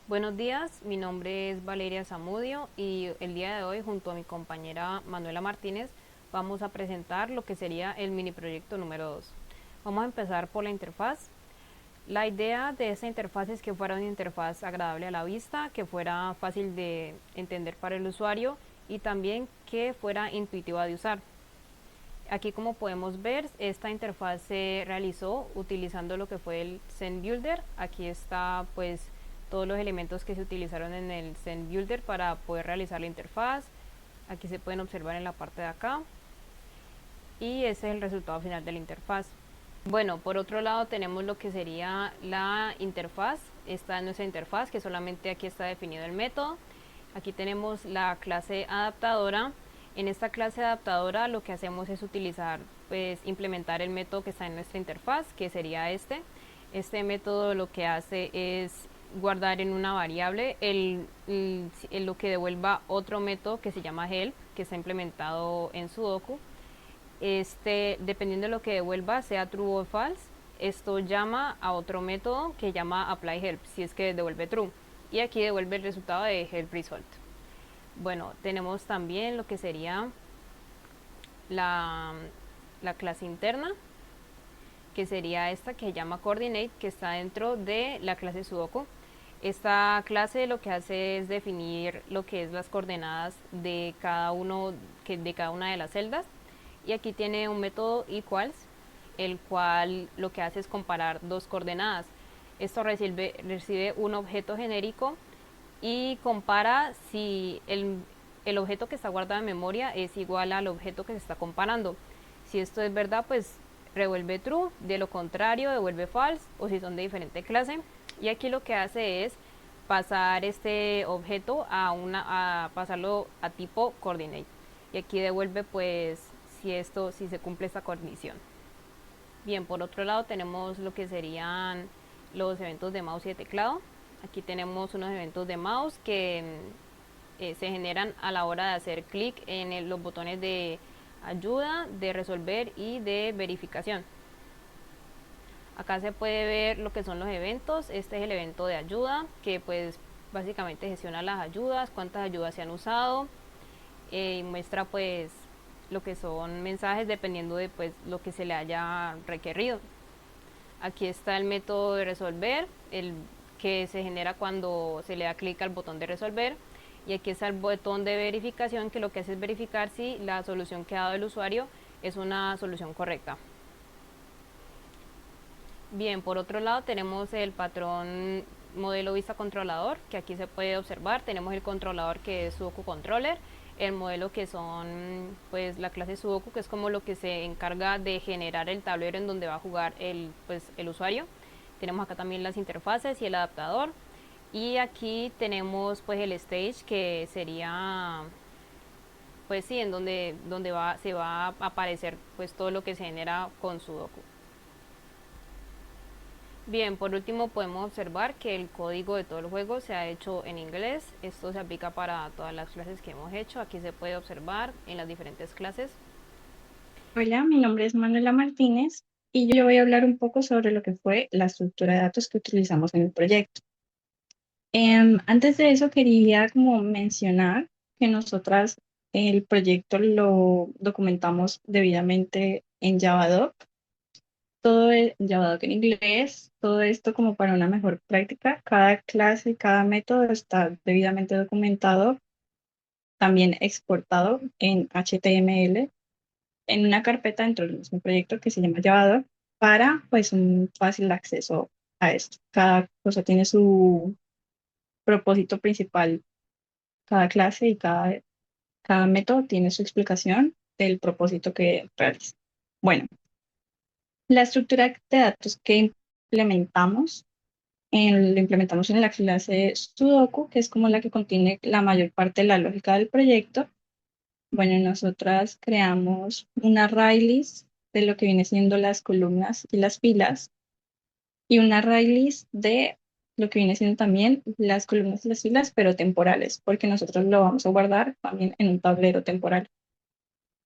Buenos días, mi nombre es Valeria Zamudio y el día de hoy junto a mi compañera Manuela Martínez vamos a presentar lo que sería el mini proyecto número 2. Vamos a empezar por la interfaz. La idea de esta interfaz es que fuera una interfaz agradable a la vista, que fuera fácil de entender para el usuario y también que fuera intuitiva de usar. Aquí como podemos ver, esta interfaz se realizó utilizando lo que fue el Zen Builder. Aquí está pues todos los elementos que se utilizaron en el Zen Builder para poder realizar la interfaz. Aquí se pueden observar en la parte de acá y ese es el resultado final de la interfaz. Bueno, por otro lado tenemos lo que sería la interfaz. Esta es nuestra interfaz, que solamente aquí está definido el método. Aquí tenemos la clase adaptadora. En esta clase adaptadora lo que hacemos es utilizar, pues implementar el método que está en nuestra interfaz, que sería este. Este método lo que hace es guardar en una variable lo que devuelva otro método que se llama help, que está implementado en Sudoku. Dependiendo de lo que devuelva, sea true o false, esto llama a otro método que llama apply help, si es que devuelve true. Y aquí devuelve el resultado de help result. Bueno, tenemos también lo que sería la, la clase interna, que sería esta que se llama coordinate, que está dentro de la clase Sudoku. Esta clase lo que hace es definir lo que es las coordenadas de de cada una de las celdas. Y aquí tiene un método equals, el cual lo que hace es comparar dos coordenadas. Esto recibe un objeto genérico y compara si el objeto que está guardado en memoria es igual al objeto que se está comparando. Si esto es verdad, pues revuelve true, de lo contrario devuelve false, o si son de diferente clase. Y aquí lo que hace es pasar este objeto a pasarlo a tipo coordinate. Y aquí devuelve pues si se cumple esta condición. Bien, por otro lado tenemos lo que serían los eventos de mouse y de teclado. Aquí tenemos unos eventos de mouse que se generan a la hora de hacer clic en los botones de ayuda, de resolver y de verificación. Acá se puede ver lo que son los eventos. Este es el evento de ayuda, que pues básicamente gestiona las ayudas, cuántas ayudas se han usado, y muestra pues lo que son mensajes dependiendo de pues lo que se le haya requerido. Aquí está el método de resolver, el que se genera cuando se le da clic al botón de resolver. Y aquí está el botón de verificación, que lo que hace es verificar si la solución que ha dado el usuario es una solución correcta. Bien, por otro lado tenemos el patrón modelo vista controlador, que aquí se puede observar. Tenemos el controlador, que es Sudoku Controller, el modelo, que son pues la clase Sudoku, que es como lo que se encarga de generar el tablero en donde va a jugar el usuario. Tenemos acá también las interfaces y el adaptador. Y aquí tenemos pues el stage, que sería pues sí, en donde se va a aparecer pues todo lo que se genera con Sudoku. Bien, por último podemos observar que el código de todo el juego se ha hecho en inglés. Esto se aplica para todas las clases que hemos hecho. Aquí se puede observar en las diferentes clases. Hola, mi nombre es Manuela Martínez y yo voy a hablar un poco sobre lo que fue la estructura de datos que utilizamos en el proyecto. Antes de eso quería como mencionar que nosotras el proyecto lo documentamos debidamente en Javadoc, todo en Javadoc en inglés, todo esto como para una mejor práctica. Cada clase, cada método está debidamente documentado, también exportado en HTML en una carpeta dentro del mismo proyecto que se llama Llevador para pues un fácil acceso a esto. Cada cosa tiene su propósito principal, cada clase y cada método tiene su explicación del propósito que realiza. Bueno, la estructura de datos que implementamos, lo implementamos en la clase Sudoku, que es como la que contiene la mayor parte de la lógica del proyecto. Bueno, nosotras creamos un array list de lo que viene siendo las columnas y las filas y un array list de lo que viene siendo también las columnas y las filas, pero temporales, porque nosotros lo vamos a guardar también en un tablero temporal.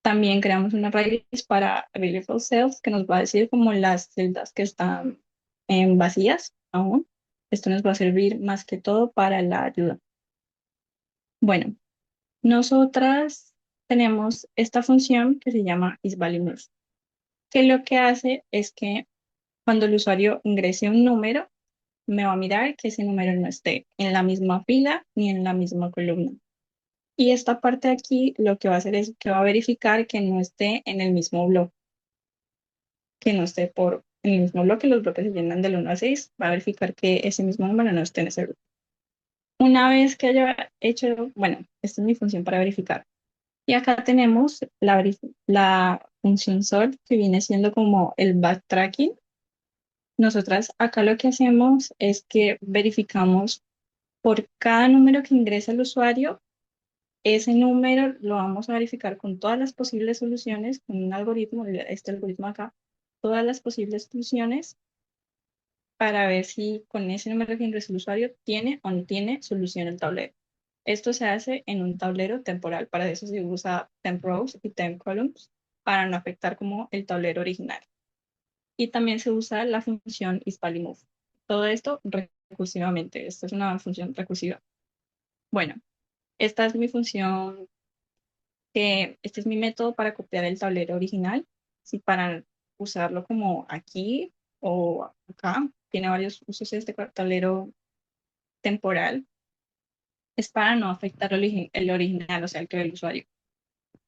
También creamos un array list para available cells, que nos va a decir como las celdas que están vacías aún. Esto nos va a servir más que todo para la ayuda. Bueno, nosotras tenemos esta función que se llama isValueMove, que lo que hace es que cuando el usuario ingrese un número, me va a mirar que ese número no esté en la misma fila ni en la misma columna. Y esta parte de aquí lo que va a hacer es que va a verificar que no esté en el mismo bloque, que no esté en el mismo bloque, los bloques se llenan del 1 al 6, va a verificar que ese mismo número no esté en ese bloque. Una vez que haya hecho, bueno, esta es mi función para verificar. Y acá tenemos la función sort que viene siendo como el backtracking. Nosotras acá lo que hacemos es que verificamos por cada número que ingresa el usuario, ese número lo vamos a verificar con todas las posibles soluciones, con un algoritmo, este algoritmo acá, todas las posibles soluciones para ver si con ese número que ingresa el usuario tiene o no tiene solución el tablero. Esto se hace en un tablero temporal, para eso se usa temp rows y temp columns para no afectar como el tablero original. Y también se usa la función isValueMove. Todo esto recursivamente, esto es una función recursiva. Bueno, esta es mi función, este es mi método para copiar el tablero original. Si para usarlo como aquí o acá, tiene varios usos este tablero temporal, es para no afectar el original, o sea, el que ve el usuario.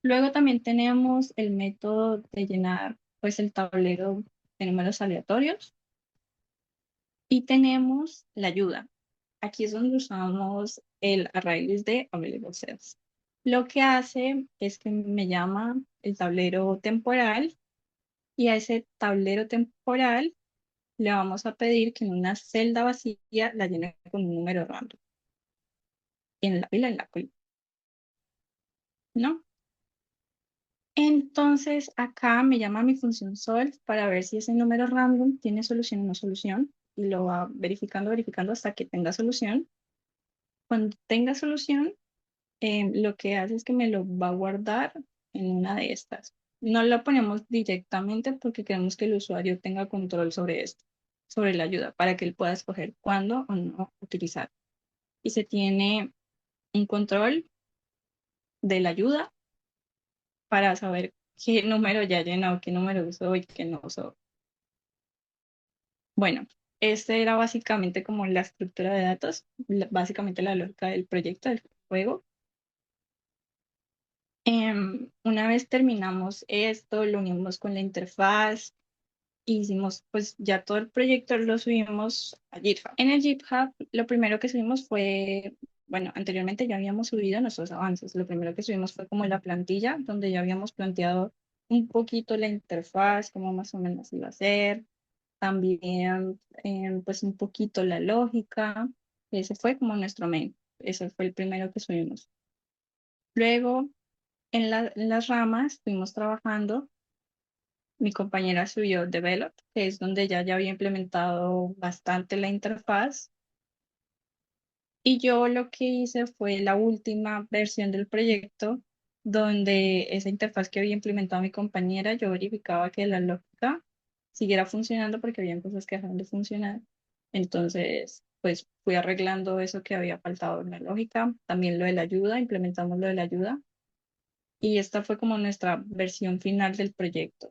Luego también tenemos el método de llenar pues el tablero de números aleatorios y tenemos la ayuda. Aquí es donde usamos el ArrayList de Available Cells. Lo que hace es que me llama el tablero temporal y a ese tablero temporal le vamos a pedir que en una celda vacía la llene con un número random en la fila, en la columna, ¿no? Entonces acá me llama mi función solve para ver si ese número random tiene solución o no solución y lo va verificando, verificando hasta que tenga solución. Cuando tenga solución, lo que hace es que me lo va a guardar en una de estas. No lo ponemos directamente porque queremos que el usuario tenga control sobre esto, sobre la ayuda, para que él pueda escoger cuándo o no utilizar. Y se tiene un control de la ayuda para saber qué número ya llenó, qué número usó y qué no usó. Bueno, este era básicamente como la estructura de datos, básicamente la lógica del proyecto, del juego. Una vez terminamos esto, lo unimos con la interfaz, hicimos pues ya todo el proyecto lo subimos a GitHub. En el GitHub lo primero que subimos fue, bueno, anteriormente ya habíamos subido nuestros avances. Lo primero que subimos fue como la plantilla, donde ya habíamos planteado un poquito la interfaz, cómo más o menos iba a ser. También pues un poquito la lógica. Ese fue como nuestro main. Ese fue el primero que subimos. Luego, en las ramas, estuvimos trabajando. Mi compañera subió Develop, que es donde ya había implementado bastante la interfaz. Y yo lo que hice fue la última versión del proyecto, donde esa interfaz que había implementado mi compañera, yo verificaba que la lógica siguiera funcionando porque había cosas que dejaron de funcionar. Entonces, pues fui arreglando eso que había faltado en la lógica. También lo de la ayuda, implementamos lo de la ayuda. Y esta fue como nuestra versión final del proyecto.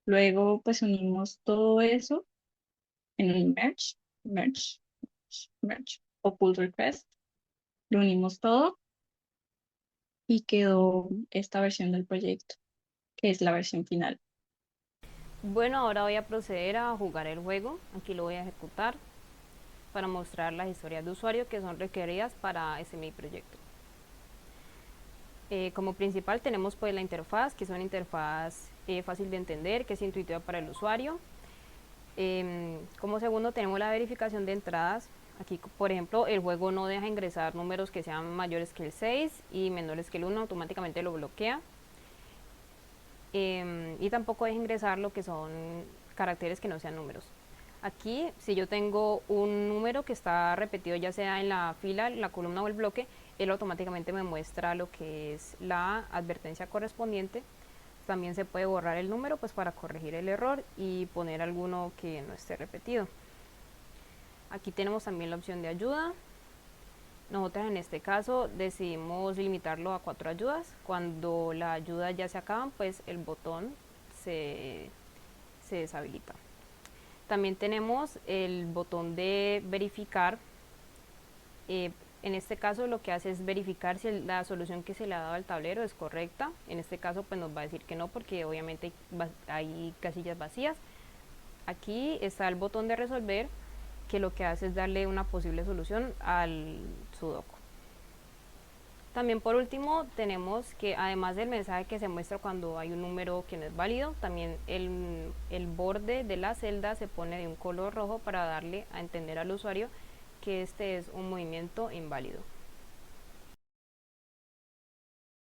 Luego, pues unimos todo eso en un merge, merge o pull request. Lo unimos todo y quedó esta versión del proyecto, que es la versión final. Bueno, ahora voy a proceder a jugar el juego. Aquí lo voy a ejecutar para mostrar las historias de usuario que son requeridas para ese mi proyecto. Como principal tenemos pues la interfaz, que es una interfaz fácil de entender, que es intuitiva para el usuario. Como segundo tenemos la verificación de entradas. Aquí, por ejemplo, el juego no deja ingresar números que sean mayores que el 6 y menores que el 1, automáticamente lo bloquea. Y tampoco deja ingresar lo que son caracteres que no sean números. Aquí, si yo tengo un número que está repetido ya sea en la fila, la columna o el bloque, él automáticamente me muestra lo que es la advertencia correspondiente. También se puede borrar el número pues para corregir el error y poner alguno que no esté repetido. Aquí tenemos también la opción de ayuda. Nosotras en este caso decidimos limitarlo a 4 ayudas. Cuando la ayuda ya se acaban, pues el botón se deshabilita. También tenemos el botón de verificar. En este caso lo que hace es verificar si la solución que se le ha dado al tablero es correcta. En este caso pues nos va a decir que no, porque obviamente hay casillas vacías. Aquí está el botón de resolver, que lo que hace es darle una posible solución al sudoku. También por último tenemos que, además del mensaje que se muestra cuando hay un número que no es válido, también el borde de la celda se pone de un color rojo para darle a entender al usuario que este es un movimiento inválido.